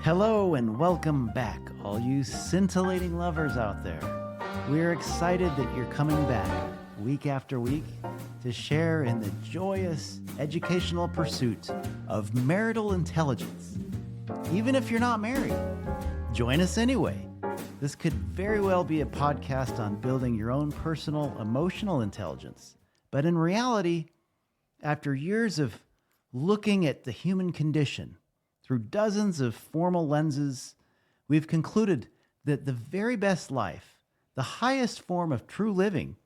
Hello and welcome back, all you scintillating lovers out there. We're excited that you're coming back week after week to share in the joyous educational pursuit of marital intelligence. Even if you're not married, join us anyway. This could very well be a podcast on building your own personal emotional intelligence. But in reality, after years of looking at the human condition through dozens of formal lenses, we've concluded that the very best life, the highest form of true living,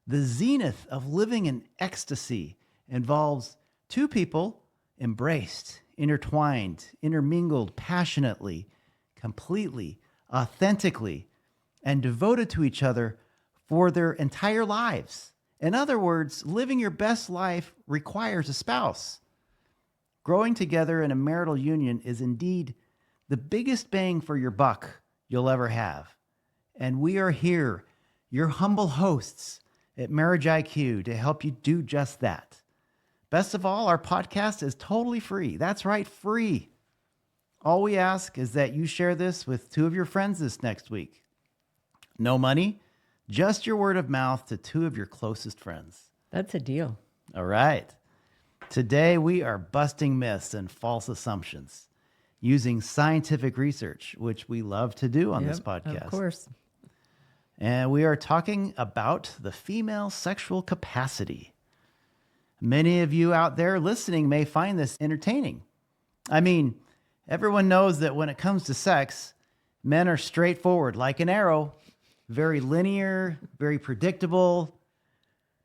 the zenith of living in ecstasy, involves two people embraced, intertwined, intermingled passionately, completely, authentically, and devoted to each other for their entire lives. In other words, living your best life requires a spouse. Growing together in a marital union is indeed the biggest bang for your buck you'll ever have. And we are here, your humble hosts at Marriage IQ, to help you do just that. Best of all, our podcast is totally free. That's right, free. All we ask is that you share this with two of your friends this next week. No money, just your word of mouth to two of your closest friends. That's a deal. All right. Today, we are busting myths and false assumptions using scientific research, which we love to do on this podcast. Of course. And we are talking about the female sexual capacity. Many of you out there listening may find this entertaining. I mean, everyone knows that when it comes to sex, men are straightforward like an arrow, very linear, very predictable.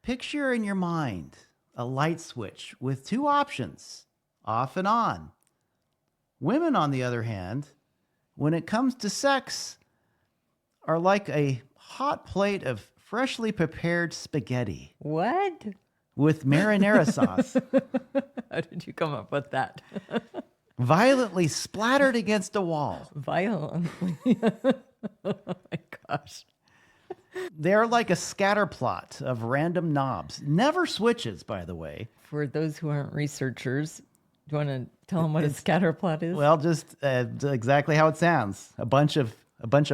Picture in your mind a light switch with two options, off and on. Women, on the other hand, when it comes to sex, are like a hot plate of freshly prepared spaghetti. What? With marinara sauce. How did you come up with that? Violently splattered against a wall. Violently. Oh my gosh. They're like a scatter plot of random knobs. Never switches, by the way. For those who aren't researchers, do you want to tell them what a scatter plot is? Well, just exactly how it sounds. A bunch of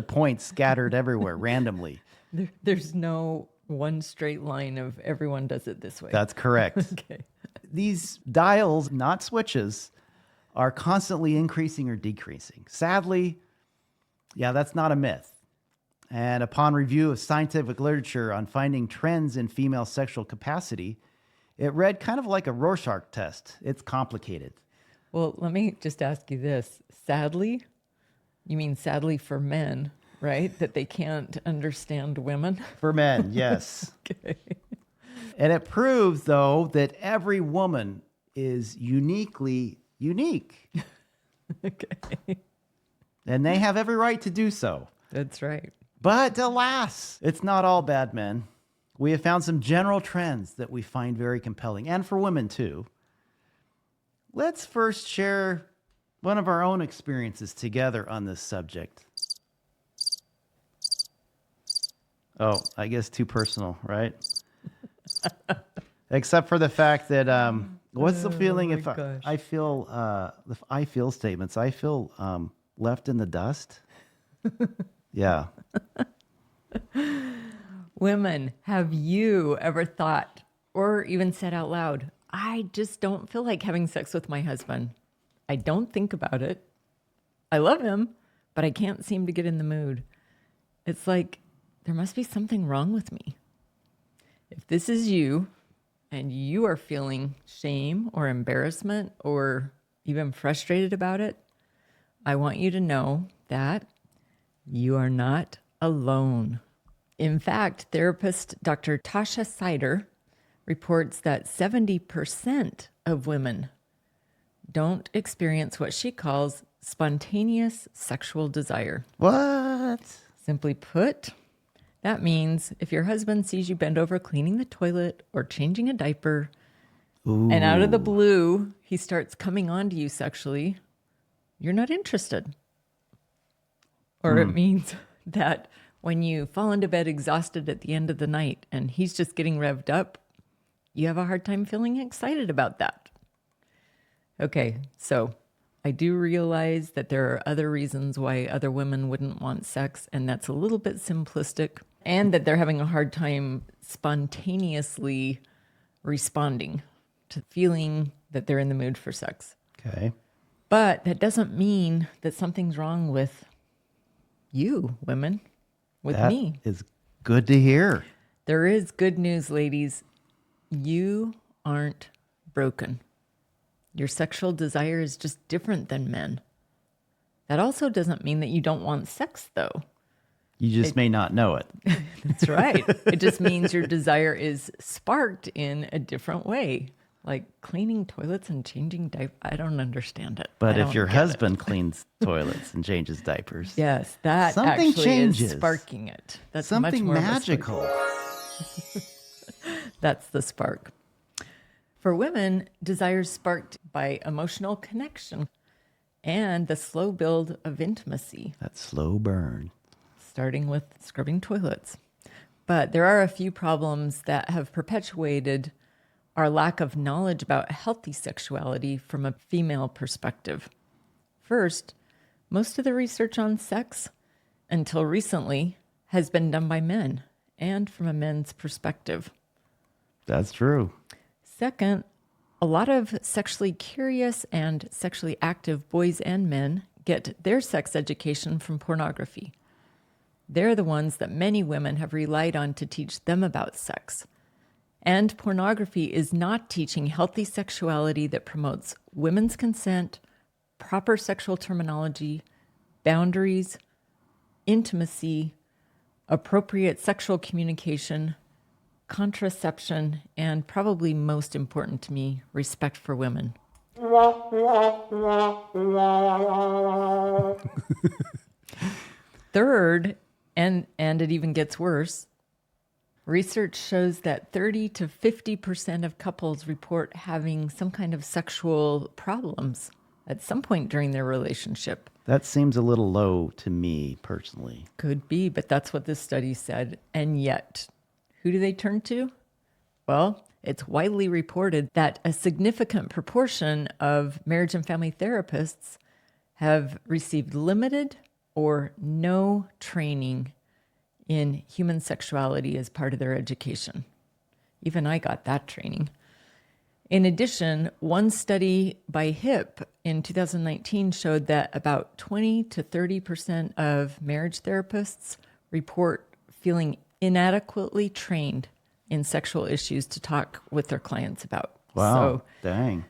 points scattered everywhere randomly. There's no one straight line of everyone does it this way. That's correct. Okay. These dials, not switches, are constantly increasing or decreasing. Sadly, that's not a myth. And upon review of scientific literature on finding trends in female sexual capacity, it read kind of like a Rorschach test. It's complicated. Well, let me just ask you this. Sadly, you mean sadly for men, right? That they can't understand women? For men, yes. Okay. And it proves, though, that every woman is uniquely unique. Okay. And they have every right to do so. That's right. But alas, it's not all bad men. We have found some general trends that we find very compelling, and for women too. Let's first share one of our own experiences together on this subject. Oh, I guess too personal, right? Except for the fact that, what's the feeling if I feel, the I feel statements, I feel left in the dust? Yeah. Women, have you ever thought or even said out loud, I just don't feel like having sex with my husband. I don't think about it. I love him, but I can't seem to get in the mood. It's like there must be something wrong with me. If this is you and you are feeling shame or embarrassment or even frustrated about it, I want you to know that you are not alone. In fact, therapist Dr. Tasha Sider reports that 70% of women don't experience what she calls spontaneous sexual desire. What? Simply put, that means if your husband sees you bend over cleaning the toilet or changing a diaper, and out of the blue, he starts coming on to you sexually, you're not interested. Or it means that when you fall into bed exhausted at the end of the night and he's just getting revved up, you have a hard time feeling excited about that. Okay, so I do realize that there are other reasons why other women wouldn't want sex, and that's a little bit simplistic, and that they're having a hard time spontaneously responding to feeling that they're in the mood for sex. Okay. But that doesn't mean that something's wrong with you, women, with me. That is good to hear. There is good news, ladies. You aren't broken. Your sexual desire is just different than men. That also doesn't mean that you don't want sex, though. You just may not know it. That's right. It just means your desire is sparked in a different way, like cleaning toilets and changing diapers. I don't understand it. But I if don't your get husband cleans toilets and changes diapers, yes, that something actually changes. is sparking it. That's something much more magical. That's the spark. For women, desire is sparked by emotional connection and the slow build of intimacy, That slow burn. starting with scrubbing toilets. But there are a few problems that have perpetuated our lack of knowledge about healthy sexuality from a female perspective. First, most of the research on sex, until recently, has been done by men and from a men's perspective. That's true. Second, a lot of sexually curious and sexually active boys and men get their sex education from pornography. They're the ones that many women have relied on to teach them about sex. And pornography is not teaching healthy sexuality that promotes women's consent, proper sexual terminology, boundaries, intimacy, appropriate sexual communication, contraception, and probably most important to me, respect for women. Third, and it even gets worse, research shows that 30 to 50% of couples report having some kind of sexual problems at some point during their relationship. That seems a little low to me personally. Could be, but that's what this study said. And yet, who do they turn to? Well, it's widely reported that a significant proportion of marriage and family therapists have received limited or no training in human sexuality as part of their education. Even I got that training. In addition, one study by HIP in 2019 showed that about 20 to 30% of marriage therapists report feeling inadequately trained in sexual issues to talk with their clients about. Wow, So dang.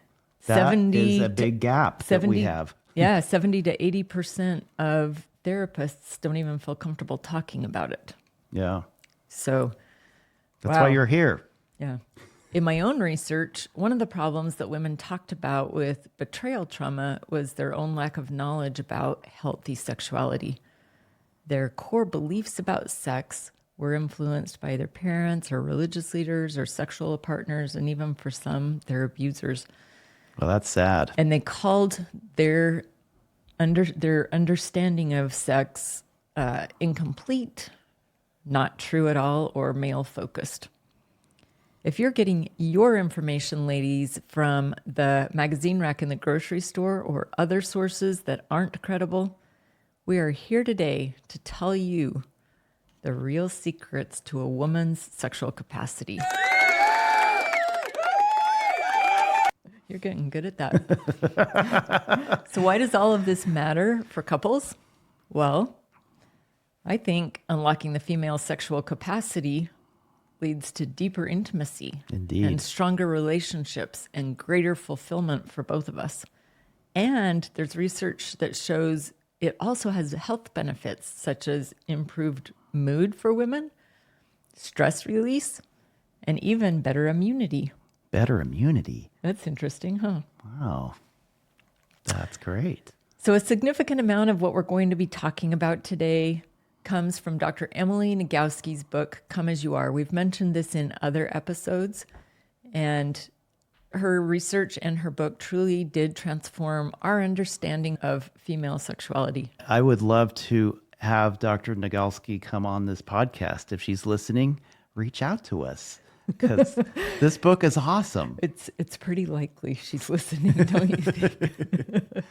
That 70 is a big gap that we have. Yeah, 70 to 80% of therapists don't even feel comfortable talking about it. Yeah. So That's why you're here. yeah. In my own research, one of the problems that women talked about with betrayal trauma was their own lack of knowledge about healthy sexuality. Their core beliefs about sex were influenced by their parents or religious leaders or sexual partners, and even for some, their abusers. Well, that's sad. And they called their understanding of sex incomplete, not true at all, or male-focused. If you're getting your information, ladies, from the magazine rack in the grocery store or other sources that aren't credible, we are here today to tell you the real secrets to a woman's sexual capacity. You're getting good at that. So why does all of this matter for couples? Well, I think unlocking the female sexual capacity leads to deeper intimacy. Indeed. And stronger relationships and greater fulfillment for both of us. And there's research that shows it also has health benefits, such as improved mood for women, stress release, and even better immunity. Better immunity. That's interesting, huh? Wow. That's great. So a significant amount of what we're going to be talking about today comes from Dr. Emily Nagoski's book, Come As You Are. We've mentioned this in other episodes, and her research and her book truly did transform our understanding of female sexuality. I would love to have Dr. Nagoski come on this podcast. If she's listening, reach out to us. because this book is awesome. It's pretty likely she's listening, don't you think?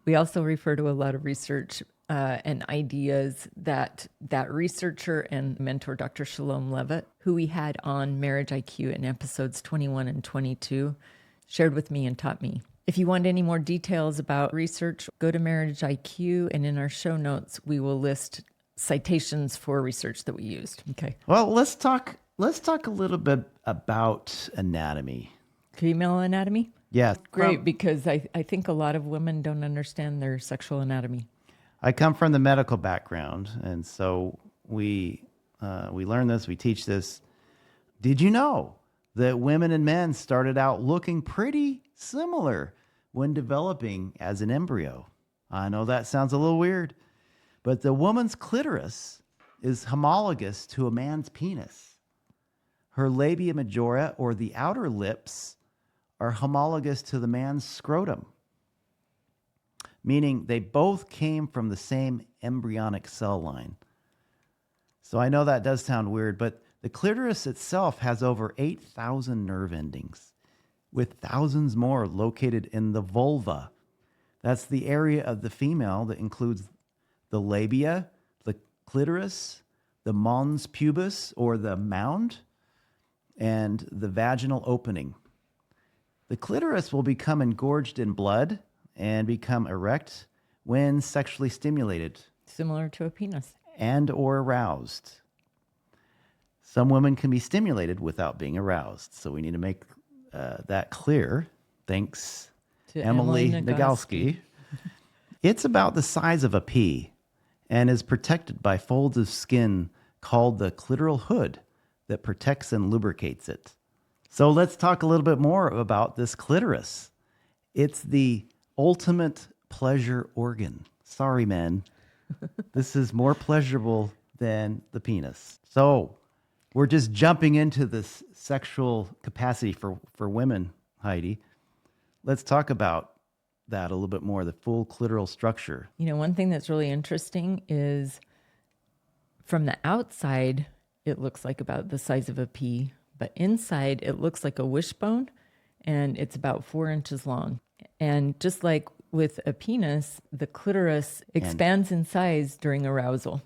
We also refer to a lot of research and ideas that researcher and mentor, Dr. Shalom Levitt, who we had on Marriage IQ in episodes 21 and 22, shared with me and taught me. If you want any more details about research, go to Marriage IQ, and in our show notes, we will list citations for research that we used. Okay. Well, let's talk a little bit about anatomy. Female anatomy? Yeah. Great, because I think a lot of women don't understand their sexual anatomy. I come from the medical background, and so we learn this, we teach this. Did you know that women and men started out looking pretty similar when developing as an embryo? I know that sounds a little weird, but the woman's clitoris is homologous to a man's penis. Her labia majora, or the outer lips, are homologous to the man's scrotum, meaning they both came from the same embryonic cell line. So I know that does sound weird, but the clitoris itself has over 8,000 nerve endings, with thousands more located in the vulva. That's the area of the female that includes the labia, the clitoris, the mons pubis, or the mound, and the vaginal opening. The clitoris will become engorged in blood and become erect when sexually stimulated. Similar to a penis. And or aroused. Some women can be stimulated without being aroused. So we need to make that clear. Thanks to Emily Nagalski. It's about the size of a pea and is protected by folds of skin called the clitoral hood that protects and lubricates it. So let's talk a little bit more about this clitoris. It's the ultimate pleasure organ. Sorry, men. This is more pleasurable than the penis. So we're just jumping into this sexual capacity for women, Heidi. Let's talk about that a little bit more, the full clitoral structure. You know, one thing that's really interesting is from the outside, it looks like about the size of a pea, but inside it looks like a wishbone, and it's about 4 inches long. And just like with a penis, the clitoris expands in size during arousal.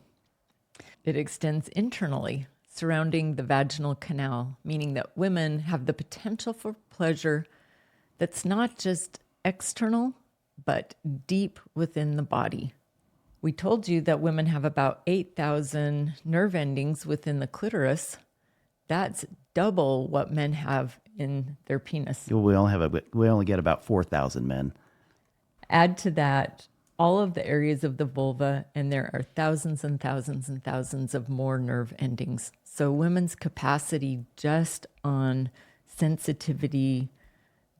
It extends internally, surrounding the vaginal canal, meaning that women have the potential for pleasure that's not just external, but deep within the body. We told you that women have about 8,000 nerve endings within the clitoris. That's double what men have in their penis. We only get about 4,000 men. Add to that all of the areas of the vulva, and there are thousands and thousands and thousands of more nerve endings. So women's capacity just on sensitivity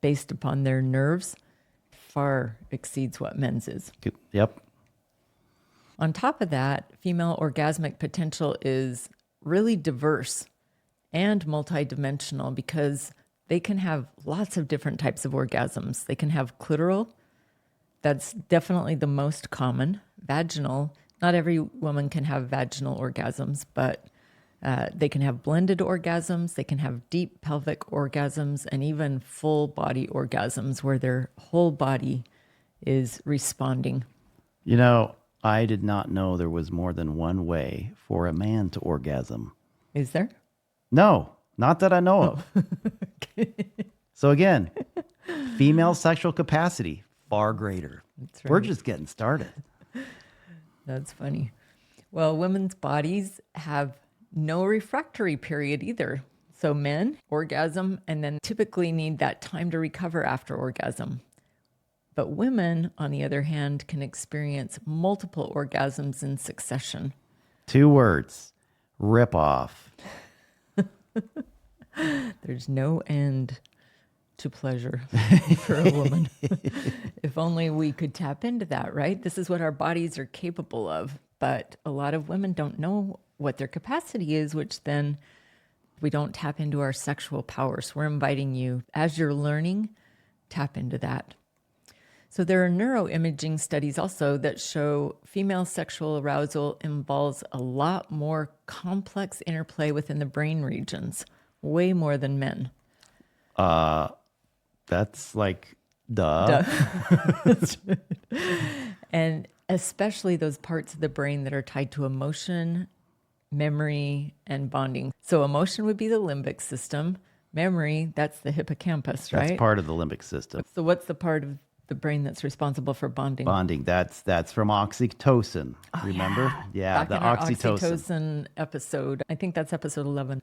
based upon their nerves far exceeds what men's is. Yep. On top of that, female orgasmic potential is really diverse and multidimensional because they can have lots of different types of orgasms. They can have clitoral. That's definitely the most common. Vaginal. Not every woman can have vaginal orgasms, but they can have blended orgasms. They can have deep pelvic orgasms and even full body orgasms where their whole body is responding. You know, I did not know there was more than one way for a man to orgasm. Is there? No, not that I know of. Okay. So again, female sexual capacity, far greater. That's right. We're just getting started. That's funny. Well, women's bodies have no refractory period either. So men orgasm and then typically need that time to recover after orgasm. But women, on the other hand, can experience multiple orgasms in succession. 2 words, rip off. There's no end to pleasure for a woman. If only we could tap into that, right? This is what our bodies are capable of. But a lot of women don't know what their capacity is, which then we don't tap into our sexual power. So we're inviting you, as you're learning, tap into that. So there are neuroimaging studies also that show female sexual arousal involves a lot more complex interplay within the brain regions. way more than men. That's like, duh. That's right. And especially those parts of the brain that are tied to emotion, memory, and bonding. So emotion would be the limbic system. Memory, that's the hippocampus, right? That's part of the limbic system. So what's the part of the brain that's responsible for bonding? Bonding, that's from oxytocin. Remember? Yeah, Back the in our oxytocin. oxytocin episode, I think that's episode 11.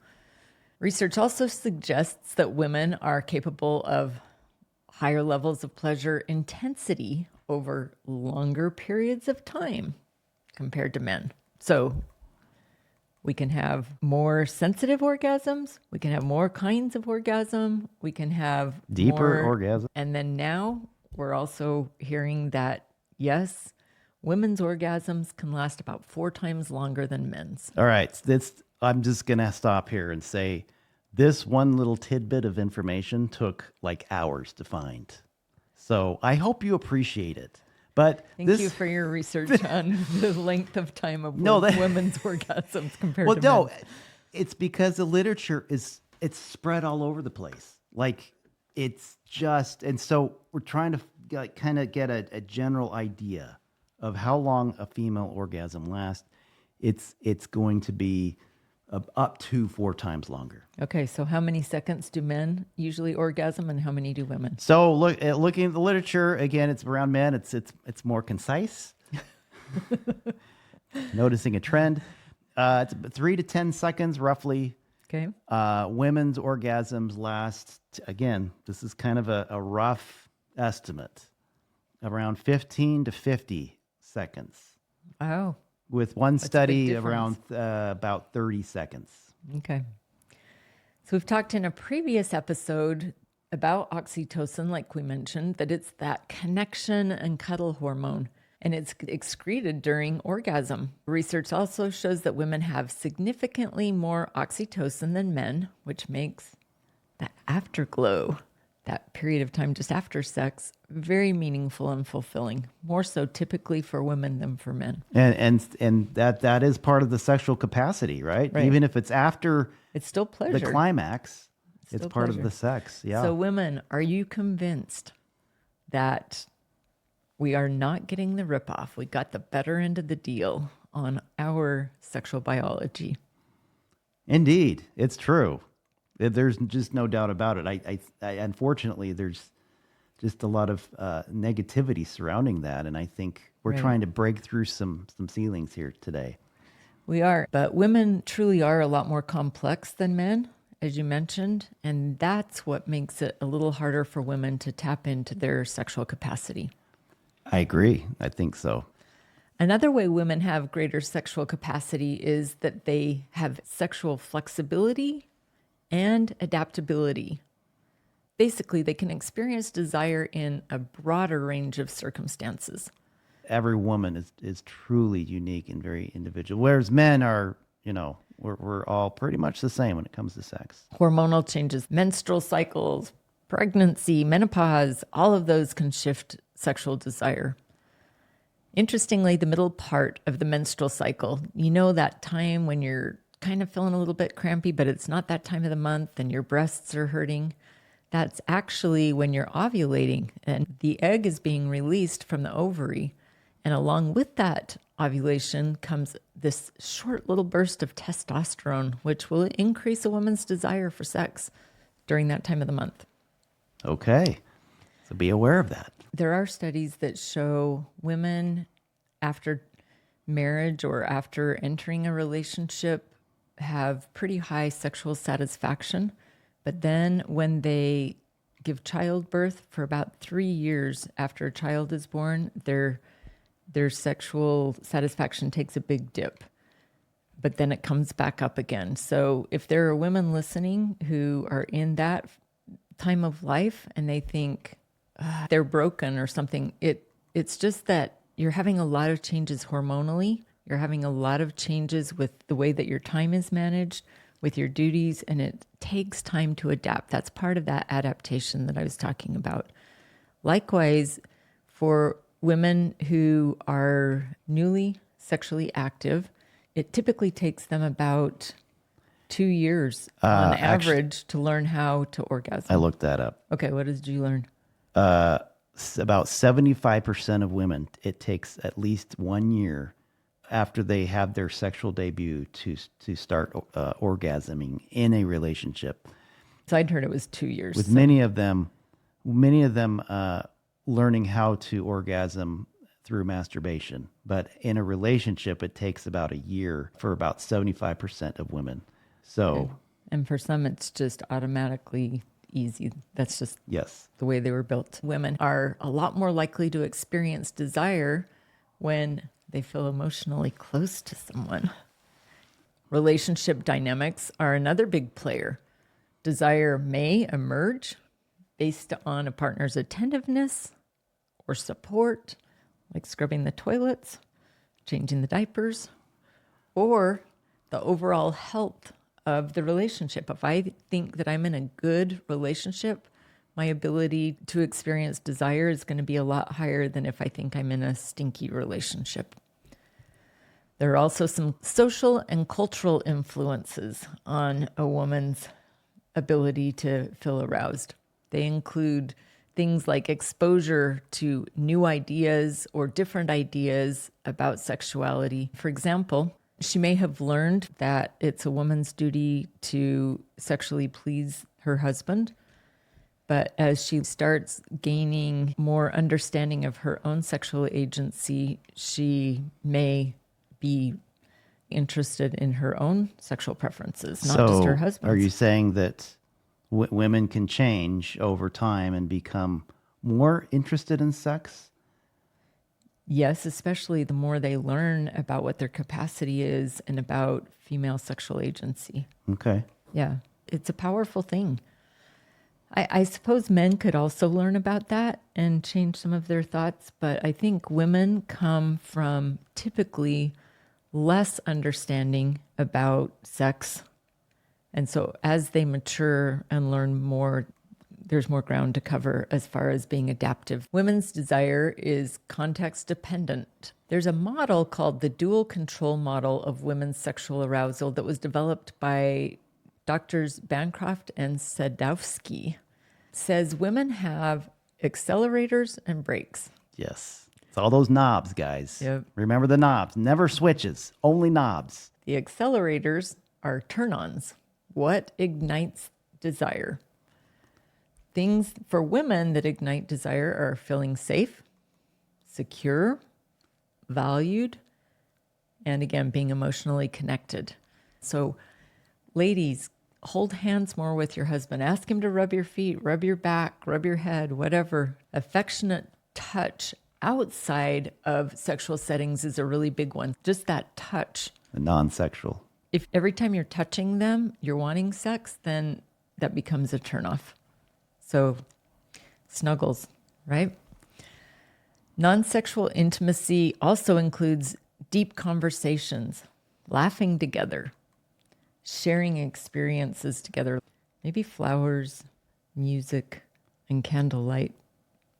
Research also suggests that women are capable of higher levels of pleasure intensity over longer periods of time compared to men. So we can have more sensitive orgasms. We can have more kinds of orgasm. We can have Deeper more orgasm. And then now we're also hearing that, yes, women's orgasms can last about 4 times longer than men's. All right. I'm just going to stop here and say this one little tidbit of information took like hours to find. So I hope you appreciate it. But Thank you for your research on the length of time of women's orgasms compared to no, men's. it's because the literature it's spread all over the place. Like it's just, and so we're trying to kind of get a general idea of how long a female orgasm lasts. It's going to be up to 4 times longer. Okay, so how many seconds do men usually orgasm, and how many do women? So looking at the literature again, it's around men. It's more concise. Noticing a trend. It's 3 to 10 seconds roughly. Okay. Women's orgasms last, again, this is kind of a rough estimate, around 15 to 50 seconds. Oh. With one study difference. around about 30 seconds. Okay. So we've talked in a previous episode about oxytocin, like we mentioned, that it's that connection and cuddle hormone, and it's excreted during orgasm. Research also shows that women have significantly more oxytocin than men, which makes that afterglow, that period of time just after sex, very meaningful and fulfilling, more so typically for women than for men. And that is part of the sexual capacity, right? Even if it's after it's still pleasure. The climax, it's part pleasure. of the sex. Yeah. So women, are you convinced that we are not getting the ripoff? We got the better end of the deal on our sexual biology. Indeed, it's true. There's just no doubt about it. I unfortunately, there's just a lot of negativity surrounding that, and I think we're trying to break through some ceilings here today. We are, but women truly are a lot more complex than men, as you mentioned, and that's what makes it a little harder for women to tap into their sexual capacity. I agree. I think so. Another way women have greater sexual capacity is that they have sexual flexibility and adaptability. Basically, they can experience desire in a broader range of circumstances. Every woman is truly unique and very individual, whereas men are, we're all pretty much the same when it comes to sex. Hormonal changes, menstrual cycles, pregnancy, menopause, all of those can shift sexual desire. Interestingly, the middle part of the menstrual cycle, that time when you're kind of feeling a little bit crampy, but it's not that time of the month and your breasts are hurting. That's actually when you're ovulating and the egg is being released from the ovary. And along with that ovulation comes this short little burst of testosterone, which will increase a woman's desire for sex during that time of the month. Okay. So be aware of that. There are studies that show women after marriage or after entering a relationship have pretty high sexual satisfaction. But then when they give childbirth for about 3 years after a child is born, their sexual satisfaction takes a big dip. But then it comes back up again. So if there are women listening who are in that time of life and they think they're broken or something, it's just that you're having a lot of changes hormonally. You're having a lot of changes with the way that your time is managed, with your duties, and it takes time to adapt. That's part of that adaptation that I was talking about. Likewise, for women who are newly sexually active, it typically takes them about 2 years on Actually, average to learn how to orgasm. I looked that up. Okay, what did you learn? About 75% of women, it takes at least 1 year after they have their sexual debut to start orgasming in a relationship. So I'd heard it was 2 years. With many of them learning how to orgasm through masturbation. But in a relationship, it takes about a year for about 75% of women. So, And for some, it's just automatically easy. That's just yes. the way they were built. Women are a lot more likely to experience desire when they feel emotionally close to someone. Relationship dynamics are another big player. Desire may emerge based on a partner's attentiveness or support, like scrubbing the toilets, changing the diapers, or the overall health of the relationship. If I think that I'm in a good relationship, my ability to experience desire is going to be a lot higher than if I think I'm in a stinky relationship. There are also some social and cultural influences on a woman's ability to feel aroused. They include things like exposure to new ideas or different ideas about sexuality. For example, she may have learned that it's a woman's duty to sexually please her husband. But as she starts gaining more understanding of her own sexual agency, she may be interested in her own sexual preferences, not just her husband's. Are you saying that women can change over time and become more interested in sex? Yes, especially the more they learn about what their capacity is and about female sexual agency. Okay. Yeah, it's a powerful thing. I suppose men could also learn about that and change some of their thoughts, but I think women come from typically less understanding about sex. And so as they mature and learn more, there's more ground to cover as far as being adaptive. Women's desire is context dependent. There's a model called the dual control model of women's sexual arousal that was developed by Doctors Bancroft and Sadowski. It says women have accelerators and brakes. Yes. It's all those knobs, guys. Yep. Remember the knobs. Never switches, only knobs. The accelerators are turn-ons. What ignites desire? Things for women that ignite desire are feeling safe, secure, valued, and again, being emotionally connected. So, ladies, hold hands more with your husband. Ask him to rub your feet, rub your back, rub your head, whatever. Affectionate touch outside of sexual settings is a really big one. Just that touch. The non-sexual. If every time you're touching them, you're wanting sex, then that becomes a turnoff. So, snuggles, right? Non-sexual intimacy also includes deep conversations, laughing together, sharing experiences together. Maybe flowers, music, and candlelight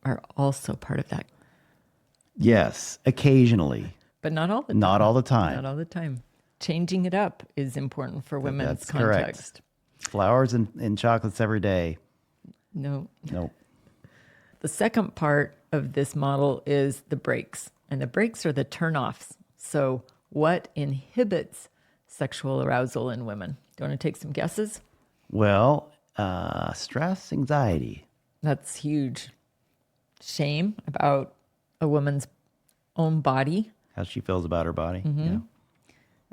are also part of that. Yes, occasionally. But not all the time. Not all the time. Not all the time. Changing it up is important for women's That's context. correct. Flowers and chocolates every day. No. Nope. The second part of this model is the brakes. And the brakes are the turnoffs. So what inhibits sexual arousal in women? Do you want to take some guesses? Well, stress, anxiety. That's huge. Shame about a woman's own body, How she feels about her body. Mm-hmm.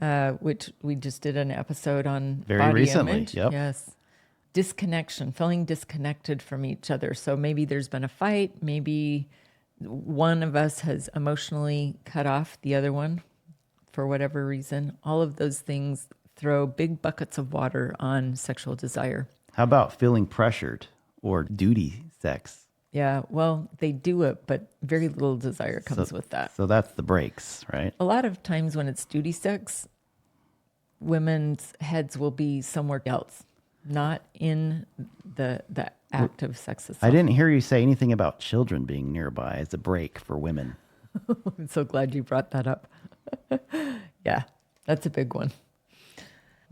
Yeah. which we just did an episode on Very body recently, image. yep. Yes. Disconnection, feeling disconnected from each other. So maybe there's been a fight. Maybe one of us has emotionally cut off the other one for whatever reason. All of those things throw big buckets of water on sexual desire. How about feeling pressured or duty sex? Yeah, well, they do it, but very little desire comes with that. So that's the breaks, right? A lot of times when it's duty sex, women's heads will be somewhere else, not in the act of sex itself. I didn't hear you say anything about children being nearby as a break for women. I'm so glad you brought that up. Yeah, that's a big one.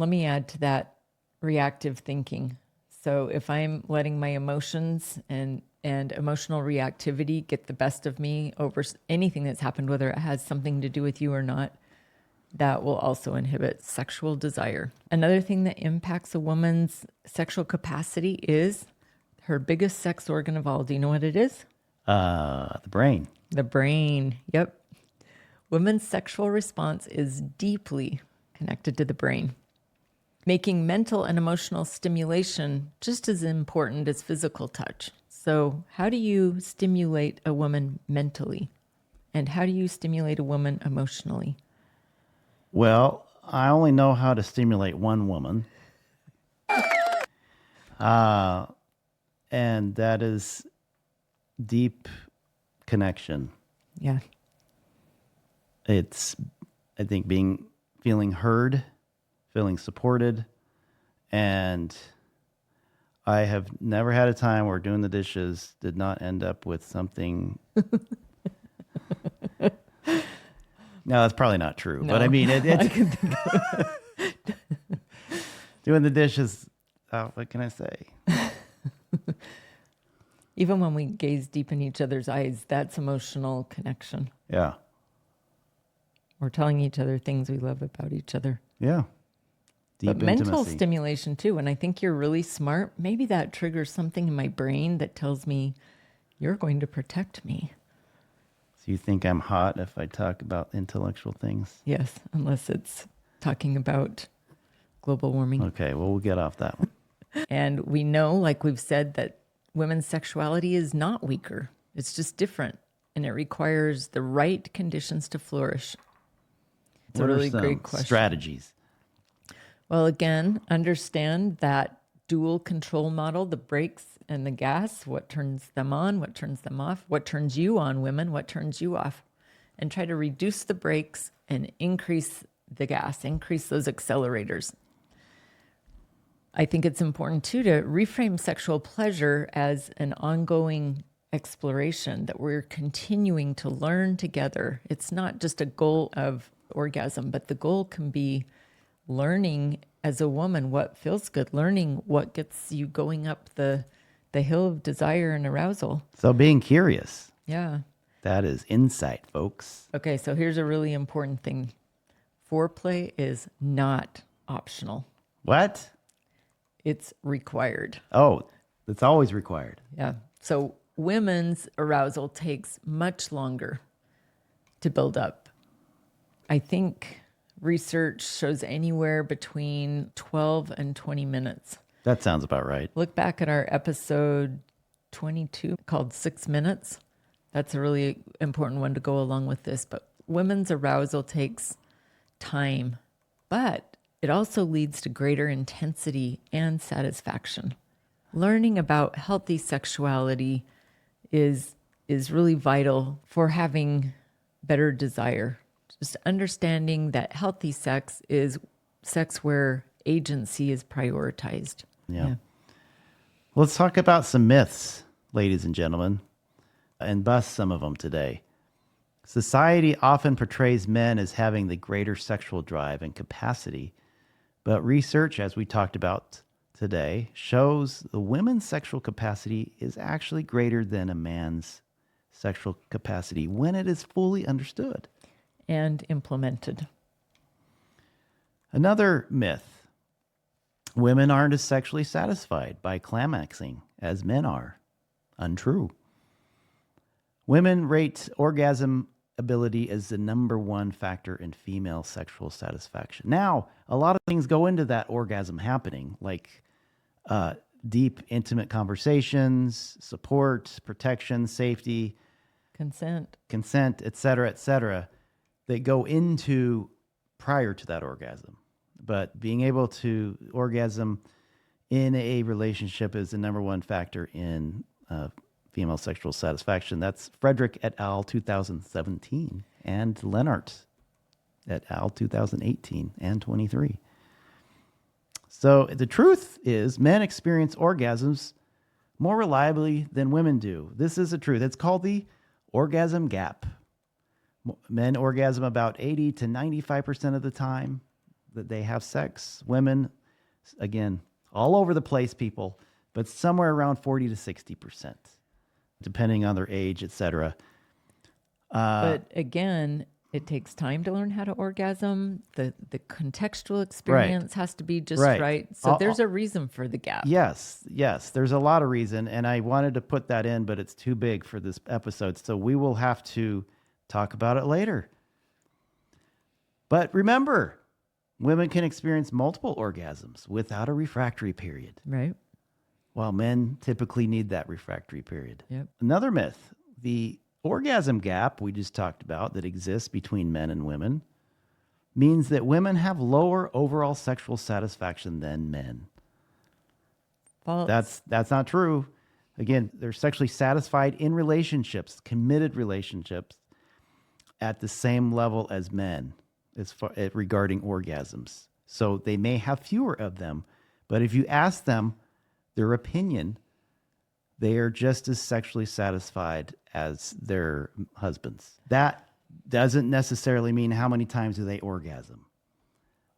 let me add to that reactive thinking. So if I'm letting my emotions and emotional reactivity get the best of me over anything that's happened, whether it has something to do with you or not, that will also inhibit sexual desire. Another thing that impacts a woman's sexual capacity is her biggest sex organ of all. Do you know what it is? The brain. The brain. Yep. Women's sexual response is deeply connected to the brain, making mental and emotional stimulation just as important as physical touch. So, how do you stimulate a woman mentally? And how do you stimulate a woman emotionally? Well, I only know how to stimulate one woman. And that is deep connection. Yeah. It's, I think, feeling heard, feeling supported. And I have never had a time where doing the dishes did not end up with something. No, that's probably not true. No. But I mean, it's doing the dishes. What can I say? Even when we gaze deep in each other's eyes, that's emotional connection. Yeah. We're telling each other things we love about each other. Yeah. Deep But mental intimacy. stimulation too. And I think you're really smart. Maybe that triggers something in my brain that tells me you're going to protect me. So you think I'm hot if I talk about intellectual things? Yes, unless it's talking about global warming. Okay, well, we'll get off that one. And we know, like we've said, that women's sexuality is not weaker. It's just different. And it requires the right conditions to flourish. It's What a are really some great question. strategies? Well, again, understand that dual control model, the brakes and the gas, what turns them on, what turns them off, what turns you on, women, what turns you off, and try to reduce the brakes and increase the gas, increase those accelerators. I think it's important too to reframe sexual pleasure as an ongoing exploration that we're continuing to learn together. It's not just a goal of orgasm, but the goal can be learning as a woman what feels good, learning what gets you going up the hill of desire and arousal. So being curious. Yeah. That is insight, folks. Okay, so here's a really important thing. Foreplay is not optional. What? It's required. Oh, it's always required. Yeah. So women's arousal takes much longer to build up. I think research shows anywhere between 12 and 20 minutes. That sounds about right. Look back at our episode 22 called 6 Minutes. That's a really important one to go along with this. But women's arousal takes time, but it also leads to greater intensity and satisfaction. Learning about healthy sexuality is really vital for having better desire. Just understanding that healthy sex is sex where agency is prioritized. Yeah. Let's talk about some myths, ladies and gentlemen, and bust some of them today. Society often portrays men as having the greater sexual drive and capacity, but research, as we talked about today, shows the women's sexual capacity is actually greater than a man's sexual capacity when it is fully understood And implemented. Another myth: women aren't as sexually satisfied by climaxing as men are. Untrue. Women rate orgasm ability as the number one factor in female sexual satisfaction. Now, a lot of things go into that orgasm happening, like deep, intimate conversations, support, protection, safety, Consent. et cetera, that go into prior to that orgasm. But being able to orgasm in a relationship is the number one factor in female sexual satisfaction. That's Frederick et al. 2017 and Lennart et al. 2018 and 23. So the truth is men experience orgasms more reliably than women do. This is the truth. It's called the orgasm gap. Men orgasm about 80 to 95% of the time. that they have sex. Women, again, all over the place, people, but somewhere around 40 to 60%, depending on their age, etc. But again, it takes time to learn how to orgasm. The contextual experience has to be just right. So there's a reason for the gap. Yes. There's a lot of reason. And I wanted to put that in, but it's too big for this episode. So we will have to talk about it later. But remember, women can experience multiple orgasms without a refractory period. Right. While men typically need that refractory period. Yep. Another myth, the orgasm gap we just talked about that exists between men and women means that women have lower overall sexual satisfaction than men. False. That's not true. Again, they're sexually satisfied in relationships, committed relationships, at the same level as men as far regarding orgasms. So they may have fewer of them, but if you ask them their opinion, they are just as sexually satisfied as their husbands. That doesn't necessarily mean how many times do they orgasm.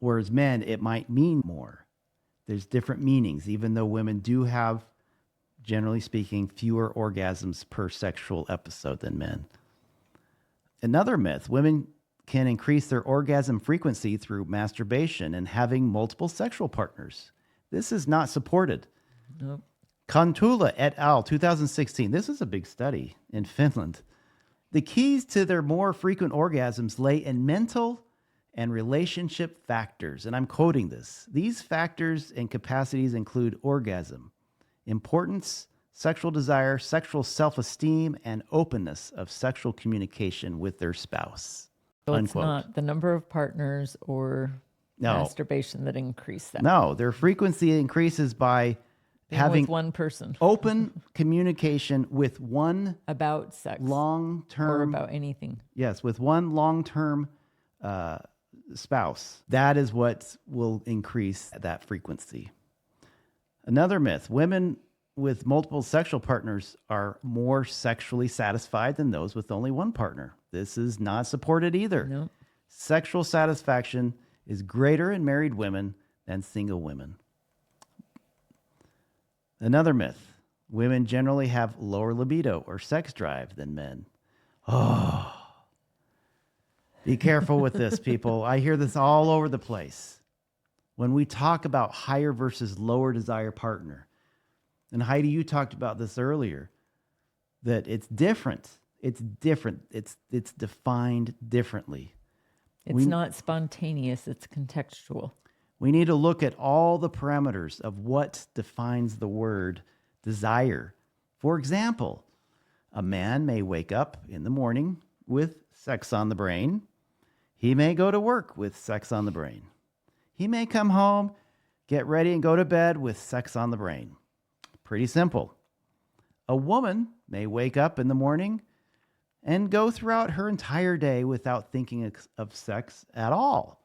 Whereas men, it might mean more. There's different meanings, even though women do have, generally speaking, fewer orgasms per sexual episode than men. Another myth, women can increase their orgasm frequency through masturbation and having multiple sexual partners. This is not supported. Nope. Kontula et al., 2016. This is a big study in Finland. The keys to their more frequent orgasms lay in mental and relationship factors. And I'm quoting this. These factors and capacities include orgasm, importance, sexual desire, sexual self-esteem, and openness of sexual communication with their spouse. So Unquote. it's not the number of partners or masturbation that increase that. No, their frequency increases by having with one person open communication with one about sex long-term or about anything. Yes, with one long-term spouse. That is what will increase that frequency. Another myth, women with multiple sexual partners are more sexually satisfied than those with only one partner. This is not supported either. Nope. Sexual satisfaction is greater in married women than single women. Another myth, women generally have lower libido or sex drive than men. Oh, be careful with this, people. I hear this all over the place. When we talk about higher versus lower desire partner, and Heidi, you talked about this earlier, that it's different. It's different. It's defined differently. It's not spontaneous. It's contextual. We need to look at all the parameters of what defines the word desire. For example, a man may wake up in the morning with sex on the brain. He may go to work with sex on the brain. He may come home, get ready, and go to bed with sex on the brain. Pretty simple. A woman may wake up in the morning and go throughout her entire day without thinking of sex at all,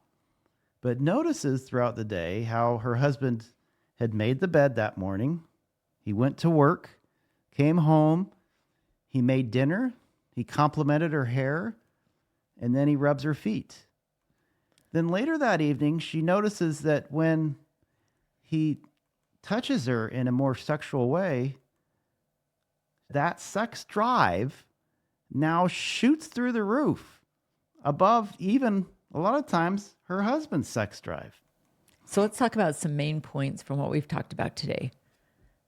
but notices throughout the day how her husband had made the bed that morning. He went to work, came home, he made dinner, he complimented her hair, and then he rubs her feet. Then later that evening, she notices that when he touches her in a more sexual way, that sex drive now shoots through the roof above even a lot of times her husband's sex drive. So let's talk about some main points from what we've talked about today.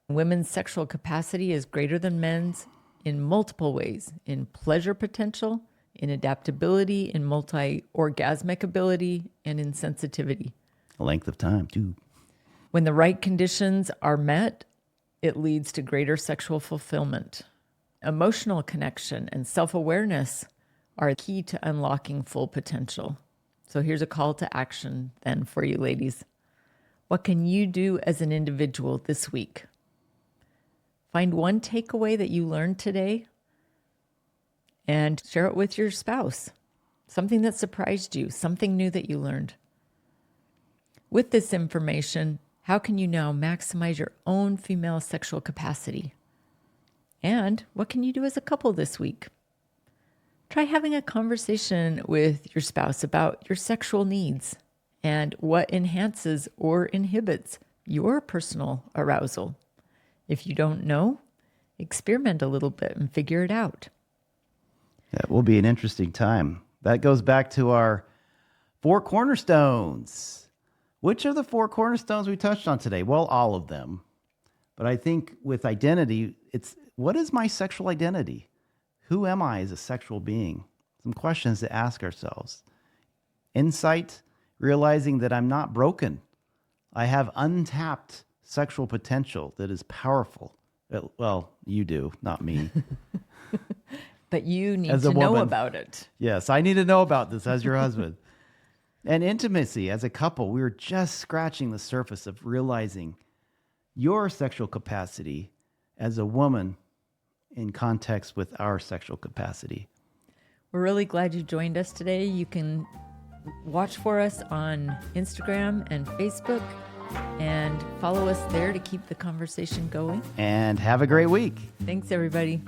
Women's sexual capacity is greater than men's in multiple ways: in pleasure potential, in adaptability, in multi-orgasmic ability, and in sensitivity. Length of time, too. When the right conditions are met, it leads to greater sexual fulfillment. Emotional connection and self-awareness are key to unlocking full potential. So here's a call to action then for you ladies. What can you do as an individual this week? Find one takeaway that you learned today and share it with your spouse. Something that surprised you, something new that you learned. With this information, how can you now maximize your own female sexual capacity? And what can you do as a couple this week? Try having a conversation with your spouse about your sexual needs and what enhances or inhibits your personal arousal. If you don't know, experiment a little bit and figure it out. That will be an interesting time. That goes back to our 4 cornerstones. Which are the 4 cornerstones we touched on today? Well, all of them. But I think with identity, it's what is my sexual identity? Who am I as a sexual being? Some questions to ask ourselves. Insight, realizing that I'm not broken. I have untapped sexual potential that is powerful. Well, you do, not me. But you need to know about it. Yes, I need to know about this as your husband. And intimacy as a couple, we were just scratching the surface of realizing your sexual capacity as a woman in context with our sexual capacity. We're really glad you joined us today. You can watch for us on Instagram and Facebook and follow us there to keep the conversation going. And have a great week. Thanks, everybody.